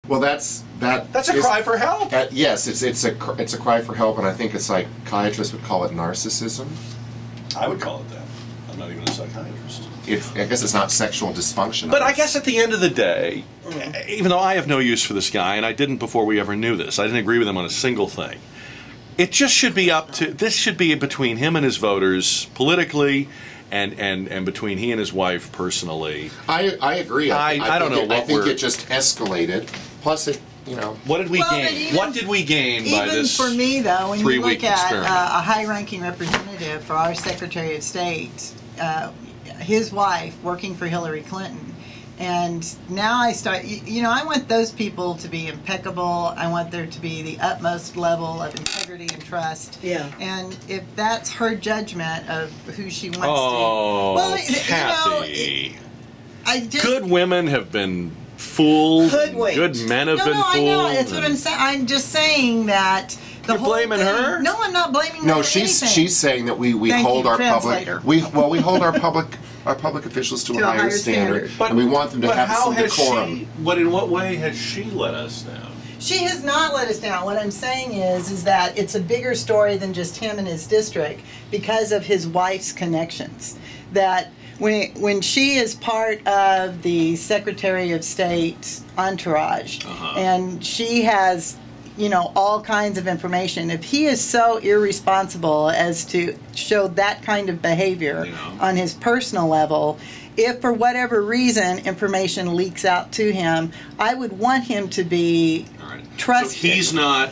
Well, that's a cry for help. Yes, it's a cry for help, and I think a psychiatrist would call it narcissism. I would call it that. I'm not even a psychiatrist. I guess it's not sexual dysfunction. But I guess at the end of the day, even though I have no use for this guy, and I didn't before we ever knew this, I didn't agree with him on a single thing. It just should be this should be between him and his voters politically, and between he and his wife personally. I agree. I don't know. I think it just escalated. Plus, what did we gain? What did we gain by this? Even for me, though, when you look at experiment? A high-ranking representative for our Secretary of State, his wife working for Hillary Clinton, and now I start. I want those people to be impeccable. I want there to be the utmost level of integrity and trust. Yeah. And if that's her judgment of who she wants to, well, Kathy, good women have been fooled. Good men have been fooled. I know. That's what I'm saying. I'm just saying that. You're blaming her? No, I'm not blaming her. No, she's saying that we hold our public we hold our public officials to a higher standard, and we want them to have some decorum. But in what way has she let us down? She has not let us down. What I'm saying is that it's a bigger story than just him and his district because of his wife's connections. That when she is part of the Secretary of State's entourage, and she has all kinds of information. If he is so irresponsible as to show that kind of behavior on his personal level, if for whatever reason information leaks out to him, I would want him to be trusted. So he's not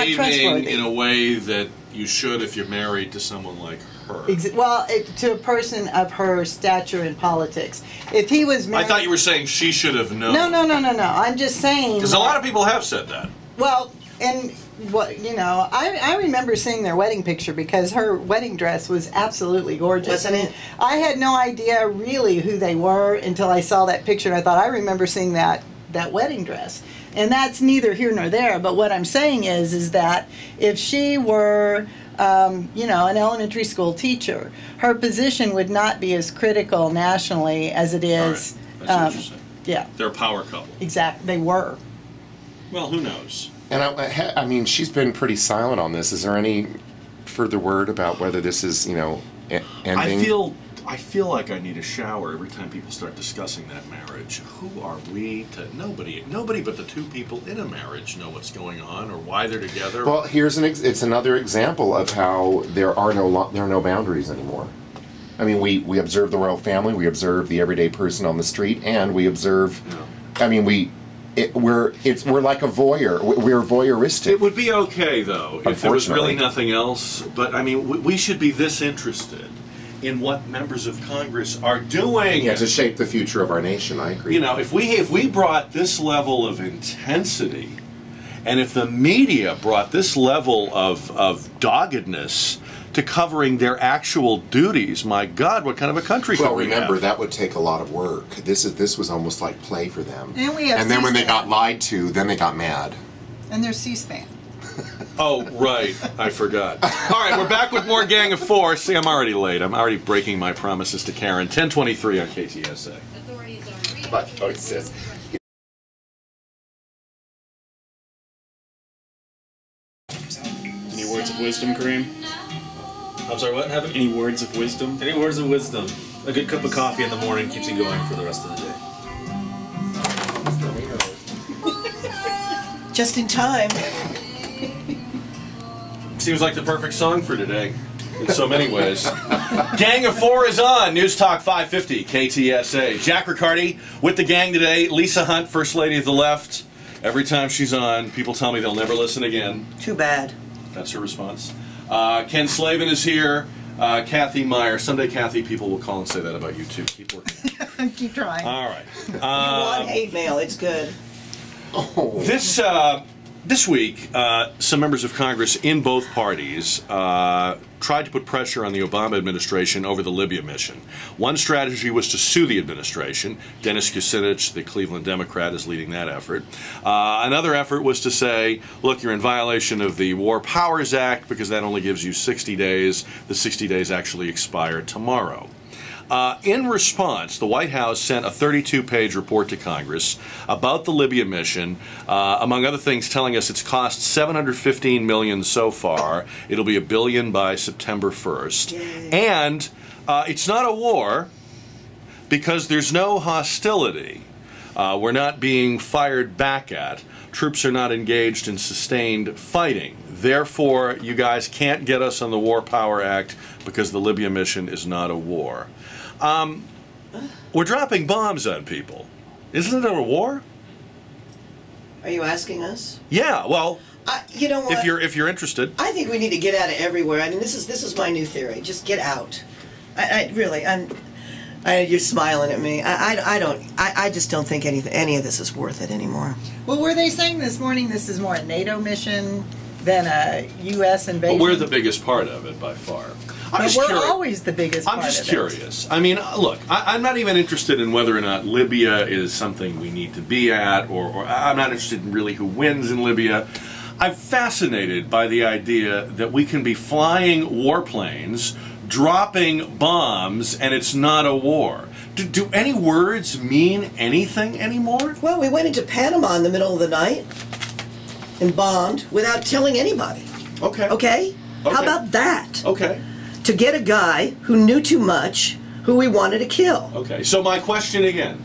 trustworthy in a way that you should if you're married to someone like her. Well, to a person of her stature in politics. If he was married, I thought you were saying she should have known. No. I'm just saying. Because a lot of people have said that. Well, and I remember seeing their wedding picture because her wedding dress was absolutely gorgeous. I had no idea really who they were until I saw that picture, and I thought, I remember seeing that wedding dress. And that's neither here nor there, but what I'm saying is that if she were an elementary school teacher, her position would not be as critical nationally as it is. All right. That's interesting. Yeah. They're a power couple. Exactly. They were. Well, who knows? And I mean, she's been pretty silent on this. Is there any further word about whether this is, ending? I feel like I need a shower every time people start discussing that marriage. Who are we to? Nobody but the two people in a marriage know what's going on or why they're together. Well, it's another example of how there are no boundaries anymore. I mean, we observe the royal family, we observe the everyday person on the street, and we observe. I mean, we're like a voyeur. We're voyeuristic. It would be okay though if there was really nothing else. But I mean, we should be this interested in what members of Congress are doing. Yeah, to shape the future of our nation. I agree. If we brought this level of intensity, and if the media brought this level of doggedness to covering their actual duties, my God, what kind of a country could we have? Well, remember, that would take a lot of work. This was almost like play for them. And then when they got lied to, then they got mad. And there's C-SPAN. Oh, right. I forgot. All right, we're back with more Gang of Four. See, I'm already late. I'm already breaking my promises to Karen. 10:23 on KTSA. But, it says. Any words of wisdom, Kareem? I'm sorry, what happened? Any words of wisdom? Any words of wisdom? A good cup of coffee in the morning keeps you going for the rest of the day. Just in time. Seems like the perfect song for today, in so many ways. Gang of Four is on. News Talk 550, KTSA. Jack Riccardi with the gang today. Lisa Hunt, First Lady of the Left. Every time she's on, people tell me they'll never listen again. Too bad. That's her response. Ken Slavin is here. Kathy Meyers. Someday, Kathy, people will call and say that about you, too. Keep working. Keep trying. All right. You want hate mail. It's good. Oh. This week, some members of Congress in both parties tried to put pressure on the Obama administration over the Libya mission. One strategy was to sue the administration. Dennis Kucinich, the Cleveland Democrat, is leading that effort. Another effort was to say, look, you're in violation of the War Powers Act because that only gives you 60 days. The 60 days actually expire tomorrow. In response, the White House sent a 32-page report to Congress about the Libya mission, among other things telling us it's cost $715 million so far. It'll be $1 billion by September 1st. Yay. And it's not a war because there's no hostility. We're not being fired back at. Troops are not engaged in sustained fighting. Therefore, you guys can't get us on the War Power Act because the Libya mission is not a war. We're dropping bombs on people. Isn't it a war? Are you asking us? Yeah, well, You know what? if you're interested. I think we need to get out of everywhere. I mean, this is my new theory. Just get out. You're smiling at me. I just don't think any of this is worth it anymore. Well, were they saying this morning this is more a NATO mission than a U.S. invasion? But we're the biggest part of it by far. But we're always the biggest part of it. I'm just curious. I mean, look, I'm not even interested in whether or not Libya is something we need to be at, or I'm not interested in really who wins in Libya. I'm fascinated by the idea that we can be flying warplanes, dropping bombs, and it's not a war. Do any words mean anything anymore? Well, we went into Panama in the middle of the night and bombed without telling anybody. Okay. Okay? How about that? Okay. To get a guy who knew too much, who we wanted to kill. Okay. So my question again,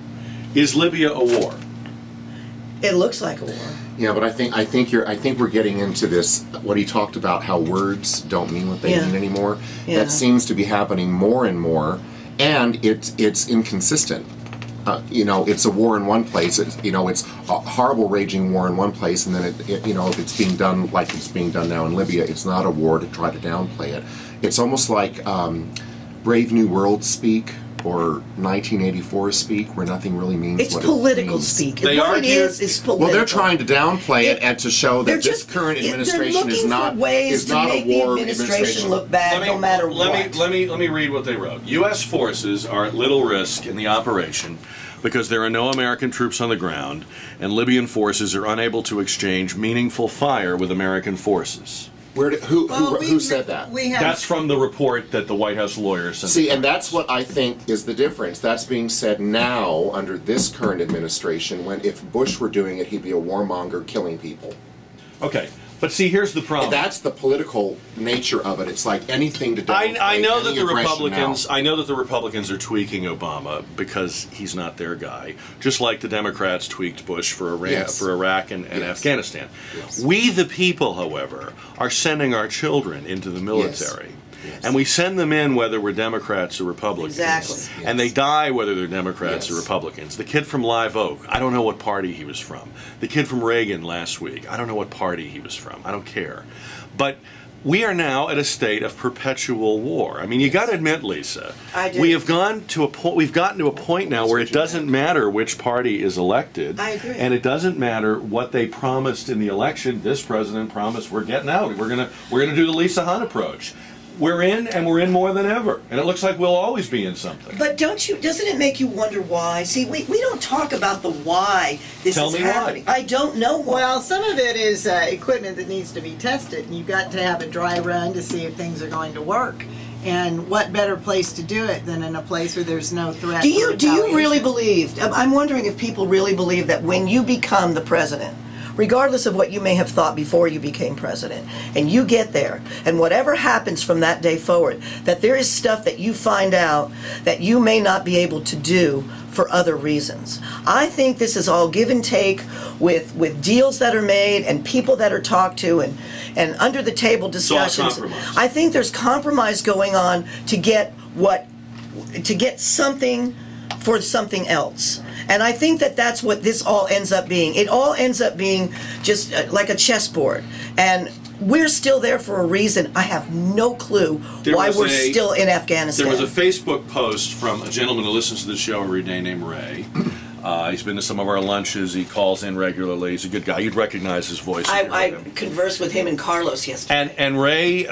is Libya a war? It looks like a war. Yeah, but I think we're getting into this. What he talked about, how words don't mean what they mean anymore. Yeah. That seems to be happening more and more, and it's inconsistent. It's a war in one place. It's a horrible, raging war in one place, and then if it's being done like it's being done now in Libya, it's not a war to try to downplay it. It's almost like Brave New World speak or 1984 speak, where nothing really means It's what political it means. speak. They what argued- it is political. Well, they're trying to downplay it and to show that They're this current administration they're looking is not for ways is not to a make war the administration look bad, no matter what. Let me read what they wrote. U.S. forces are at little risk in the operation because there are no American troops on the ground, and Libyan forces are unable to exchange meaningful fire with American forces. Who said that? That's from the report that the White House lawyer sent. See, and that's what I think is the difference. That's being said now under this current administration, when if Bush were doing it, he'd be a warmonger killing people. Okay, but see, here's the problem. That's the political nature of it. It's like anything to downplay I know that any the aggression Republicans. now. I know that the Republicans are tweaking Obama because he's not their guy, just like the Democrats tweaked Bush for Iraq and Afghanistan. Yes. We, the people, however, are sending our children into the military. Yes. And we send them in whether we're Democrats or Republicans. Exactly. And they die whether they're Democrats or Republicans. The kid from Live Oak, I don't know what party he was from. The kid from Reagan last week, I don't know what party he was from. I don't care. But we are now at a state of perpetual war. I mean, you got to admit, Lisa, I do. we have gone to a point. We've gotten to a point now where it doesn't matter which party is elected. I agree. And it doesn't matter what they promised in the election. This president promised we're getting out. We're gonna do the Lisa Hunt approach. We're in, and we're in more than ever. And it looks like we'll always be in something. But doesn't it make you wonder why? See, we don't talk about the why this is happening. Why. I don't know why. Well, some of it is equipment that needs to be tested, and you've got to have a dry run to see if things are going to work. And what better place to do it than in a place where there's no threat? Do you really believe? I'm wondering if people really believe that when you become the president, regardless of what you may have thought before you became president, and you get there, and whatever happens from that day forward, that there is stuff that you find out that you may not be able to do for other reasons. I think this is all give and take with deals that are made and people that are talked to and under the table discussions. Compromise. I think there's compromise going on to get something for something else. And I think that that's what this all ends up being. It all ends up being just like a chessboard. And we're still there for a reason. I have no clue why we're still in Afghanistan. There was a Facebook post from a gentleman who listens to the show every day named Ray. He's been to some of our lunches. He calls in regularly. He's a good guy. You'd recognize his voice. I conversed with him and Carlos yesterday. And Ray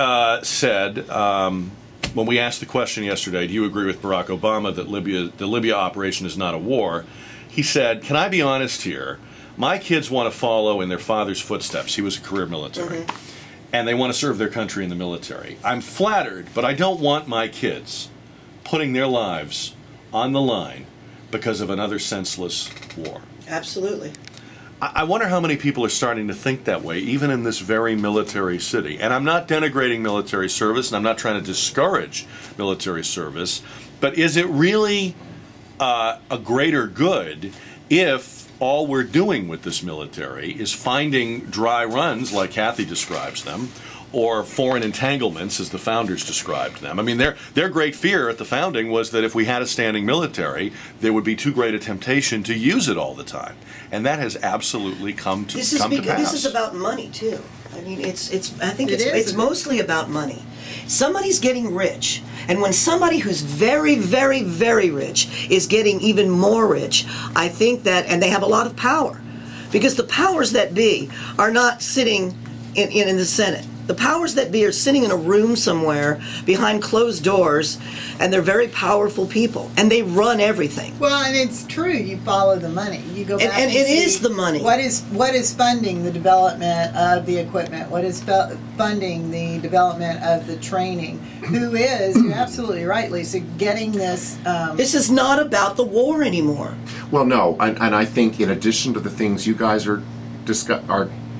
said, when we asked the question yesterday, do you agree with Barack Obama that the Libya operation is not a war? He said, can I be honest here? My kids want to follow in their father's footsteps. He was a career military. And they want to serve their country in the military. I'm flattered, but I don't want my kids putting their lives on the line because of another senseless war. Absolutely. I wonder how many people are starting to think that way, even in this very military city. And I'm not denigrating military service, and I'm not trying to discourage military service, but is it really a greater good if all we're doing with this military is finding dry runs, like Kathy describes them, or foreign entanglements, as the founders described them? I mean, their great fear at the founding was that if we had a standing military, there would be too great a temptation to use it all the time. And that has absolutely come to pass. This is about money, too. I mean, I think it's mostly about money. Somebody's getting rich, and when somebody who's very, very, very rich is getting even more rich, I think that, and they have a lot of power, because the powers that be are not sitting in the Senate. The powers that be are sitting in a room somewhere behind closed doors, and they're very powerful people, and they run everything. Well, and it's true. You follow the money. You go back and it is the money. What is funding the development of the equipment? What is funding the development of the training? Who is? You're absolutely right, Lisa. Getting this. This is not about the war anymore. Well, no, and I think in addition to the things you guys are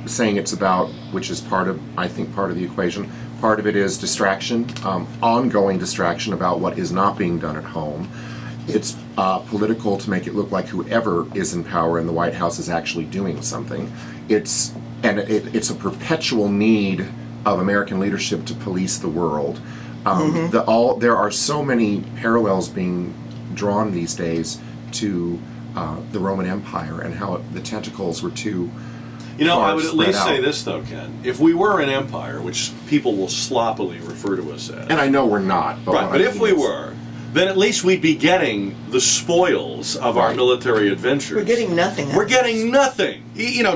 saying it's about, which is part of the equation. Part of it is distraction, ongoing distraction about what is not being done at home. It's political to make it look like whoever is in power in the White House is actually doing something. It's a perpetual need of American leadership to police the world. There are so many parallels being drawn these days to the Roman Empire and how the tentacles were too. I would at least say this, though, Ken. If we were an empire, which people will sloppily refer to us as. And I know we're not. But if we were, then at least we'd be getting the spoils of our military adventures. We're getting nothing. We're getting nothing.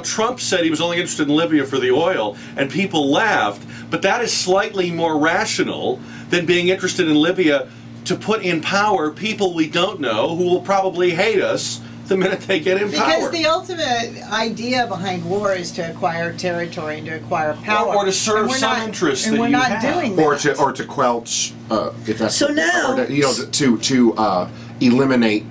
Trump said he was only interested in Libya for the oil, and people laughed. But that is slightly more rational than being interested in Libya to put in power people we don't know who will probably hate us the minute they get in power. Because the ultimate idea behind war is to acquire territory and to acquire power, or to serve some interest that you have, and we're not doing that, or to quelch, if that's so now, to eliminate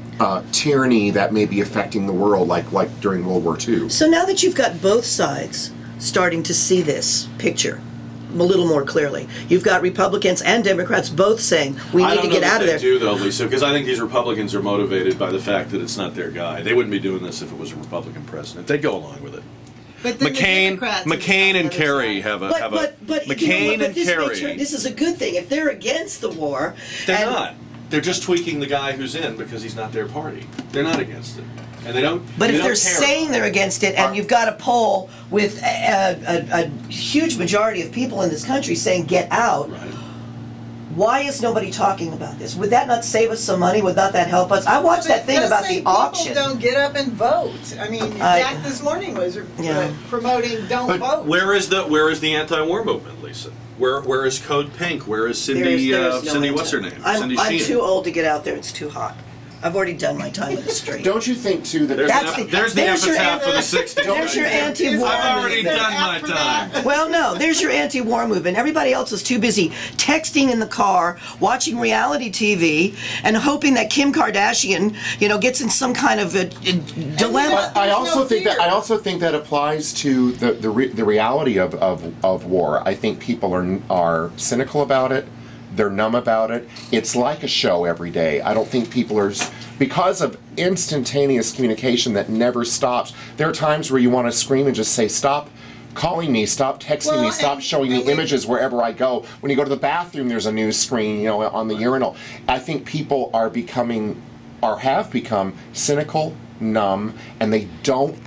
tyranny that may be affecting the world, like during World War II. So now that you've got both sides starting to see this picture a little more clearly, you've got Republicans and Democrats both saying we need to get out of there. I don't know that they do, though, Lisa, because I think these Republicans are motivated by the fact that it's not their guy. They wouldn't be doing this if it was a Republican president. They'd go along with it. But McCain and Kerry have a McCain and Kerry. This is a good thing. If they're against the war, they're not. They're just tweaking the guy who's in because he's not their party. They're not against it. And they don't. But if they're saying they're against it, and you've got a poll with a huge majority of people in this country saying get out, right. Why is nobody talking about this? Would that not save us some money? Would not that help us? I watched that thing about the auction. People don't get up and vote. I mean, Jack this morning was promoting don't vote. Where is the anti-war movement, Lisa? Where is Code Pink? Where is Cindy? Cindy, what's her name? I'm too old to get out there. It's too hot. I've already done my time in the street. Don't you think, too, that there's the epitaph for the 60s. There's your anti-war movement. I've already done my time. Well, no, there's your anti-war movement. Everybody else is too busy texting in the car, watching reality TV, and hoping that Kim Kardashian, gets in some kind of a dilemma. I also think that applies to the reality of war. I think people are cynical about it. They're numb about it. It's like a show every day. I don't think people are, because of instantaneous communication that never stops. There are times where you want to scream and just say, stop calling me, stop texting me, stop showing me images wherever I go. When you go to the bathroom, there's a news screen, on the urinal. I think people are becoming, or have become, cynical, numb, and they don't,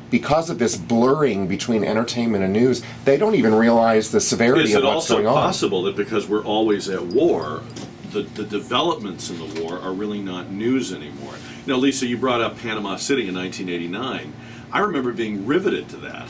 because of this blurring between entertainment and news, they don't even realize the severity of what's going on. Is it also possible that because we're always at war, the developments in the war are really not news anymore? Lisa, you brought up Panama City in 1989. I remember being riveted to that